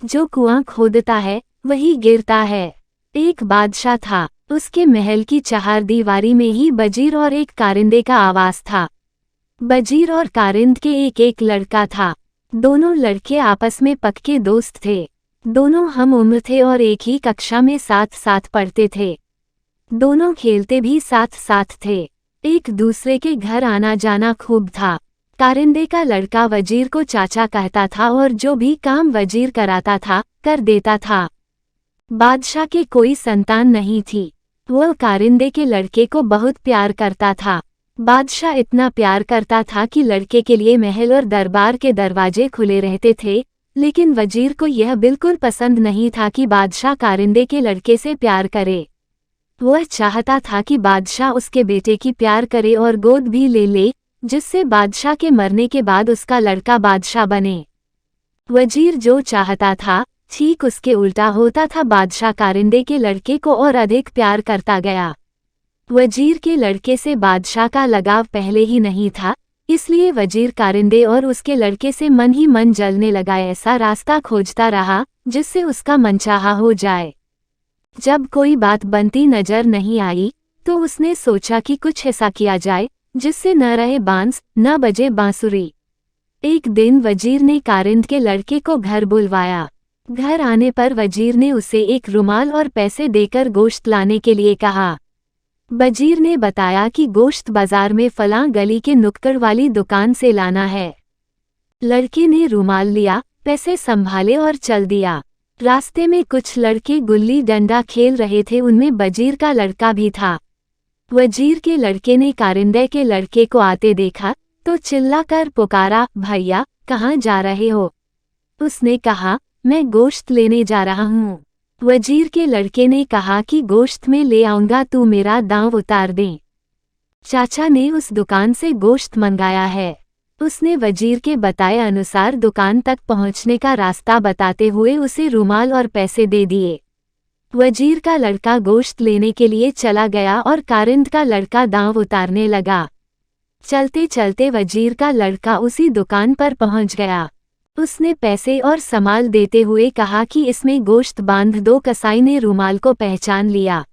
जो कुआं खोदता है वही गिरता है। एक बादशाह था, उसके महल की चहारदीवारी में ही बजीर और एक कारिंदे का आवास था। बजीर और कारिंद के एक लड़का था। दोनों लड़के आपस में पक्के दोस्त थे। दोनों हम उम्र थे और एक ही कक्षा में साथ साथ पढ़ते थे। दोनों खेलते भी साथ साथ थे। एक दूसरे के घर आना जाना खूब था। कारिंदे का लड़का वजीर को चाचा कहता था और जो भी काम वजीर कराता था कर देता था। बादशाह के कोई संतान नहीं थी। वह कारिंदे के लड़के को बहुत प्यार करता था। बादशाह इतना प्यार करता था कि लड़के के लिए महल और दरबार के दरवाजे खुले रहते थे, लेकिन वजीर को यह बिल्कुल पसंद नहीं था कि बादशाह कारिंदे के लड़के से प्यार करे। वह चाहता था कि बादशाह उसके बेटे की प्यार करे और गोद भी ले ले, जिससे बादशाह के मरने के बाद उसका लड़का बादशाह बने। वजीर जो चाहता था ठीक उसके उल्टा होता था। बादशाह कारिंदे के लड़के को और अधिक प्यार करता गया। वजीर के लड़के से बादशाह का लगाव पहले ही नहीं था, इसलिए वजीर कारिंदे और उसके लड़के से मन ही मन जलने लगा। ऐसा रास्ता खोजता रहा जिससे उसका मनचाहा हो जाए। जब कोई बात बनती नजर नहीं आई तो उसने सोचा कि कुछ ऐसा किया जाए जिससे न रहे बांस न बजे बांसुरी। एक दिन वजीर ने कारिंद के लड़के को घर बुलवाया। घर आने पर वजीर ने उसे एक रुमाल और पैसे देकर गोश्त लाने के लिए कहा। वजीर ने बताया कि गोश्त बाजार में फलां गली के नुक्कड़ वाली दुकान से लाना है। लड़के ने रुमाल लिया, पैसे संभाले और चल दिया। रास्ते में कुछ लड़के गुल्ली डंडा खेल रहे थे, उनमें वजीर का लड़का भी था। वजीर के लड़के ने कारिंदे के लड़के को आते देखा तो चिल्लाकर पुकारा, भैया कहाँ जा रहे हो? उसने कहा, मैं गोश्त लेने जा रहा हूँ। वजीर के लड़के ने कहा कि गोश्त में ले आऊंगा, तू मेरा दांव उतार दे। चाचा ने उस दुकान से गोश्त मंगाया है। उसने वजीर के बताए अनुसार दुकान तक पहुंचने का रास्ता बताते हुए उसे रुमाल और पैसे दे दिए। वजीर का लड़का गोश्त लेने के लिए चला गया और कारिंद का लड़का दांव उतारने लगा। चलते चलते वजीर का लड़का उसी दुकान पर पहुंच गया। उसने पैसे और सामान देते हुए कहा कि इसमें गोश्त बांध दो। कसाई ने रुमाल को पहचान लिया।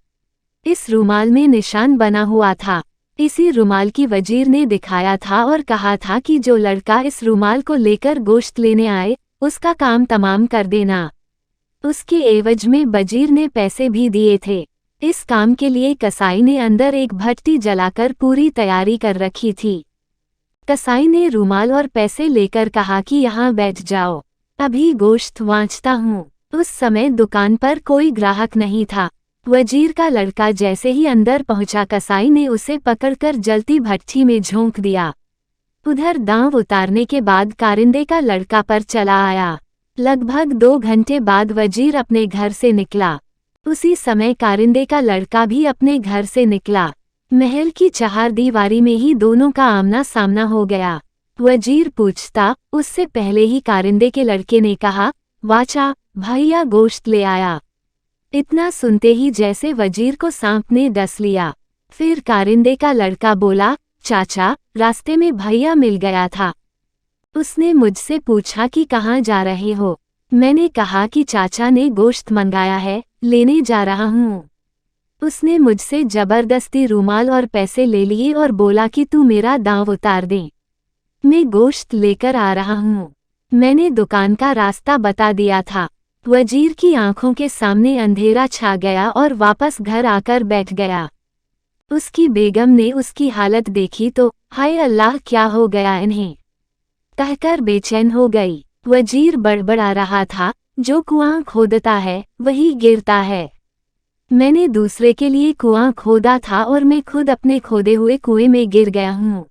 इस रुमाल में निशान बना हुआ था। इसी रुमाल की वजीर ने दिखाया था और कहा था कि जो लड़का इस रुमाल को लेकर गोश्त लेने आए उसका काम तमाम कर देना। उसके एवज में वजीर ने पैसे भी दिए थे। इस काम के लिए कसाई ने अंदर एक भट्टी जलाकर पूरी तैयारी कर रखी थी। कसाई ने रुमाल और पैसे लेकर कहा कि यहाँ बैठ जाओ, अभी गोश्त वांचता हूँ। उस समय दुकान पर कोई ग्राहक नहीं था। वजीर का लड़का जैसे ही अंदर पहुंचा, कसाई ने उसे पकड़कर जलती भट्टी में झोंक दिया। उधर दांव उतारने के बाद कारिंदे का लड़का पर चला आया। लगभग 2 घंटे बाद वजीर अपने घर से निकला। उसी समय कारिंदे का लड़का भी अपने घर से निकला। महल की चहारदीवारी में ही दोनों का आमना सामना हो गया। वजीर पूछता, उससे पहले ही कारिंदे के लड़के ने कहा, वाचा भैया गोश्त ले आया। इतना सुनते ही जैसे वजीर को सांप ने डस लिया। फिर कारिंदे का लड़का बोला, चाचा रास्ते में भैया मिल गया था। उसने मुझसे पूछा कि कहाँ जा रहे हो। मैंने कहा कि चाचा ने गोश्त मंगाया है, लेने जा रहा हूँ। उसने मुझसे जबरदस्ती रुमाल और पैसे ले लिए और बोला कि तू मेरा दांव उतार दे, मैं गोश्त लेकर आ रहा हूँ। मैंने दुकान का रास्ता बता दिया था। वजीर की आंखों के सामने अंधेरा छा गया और वापस घर आकर बैठ गया। उसकी बेगम ने उसकी हालत देखी तो हाय अल्लाह क्या हो गया इन्हें कहकर बेचैन हो गई। वजीर बड़बड़ा रहा था, जो कुआं खोदता है वही गिरता है। मैंने दूसरे के लिए कुआं खोदा था और मैं खुद अपने खोदे हुए कुएं में गिर गया हूँ।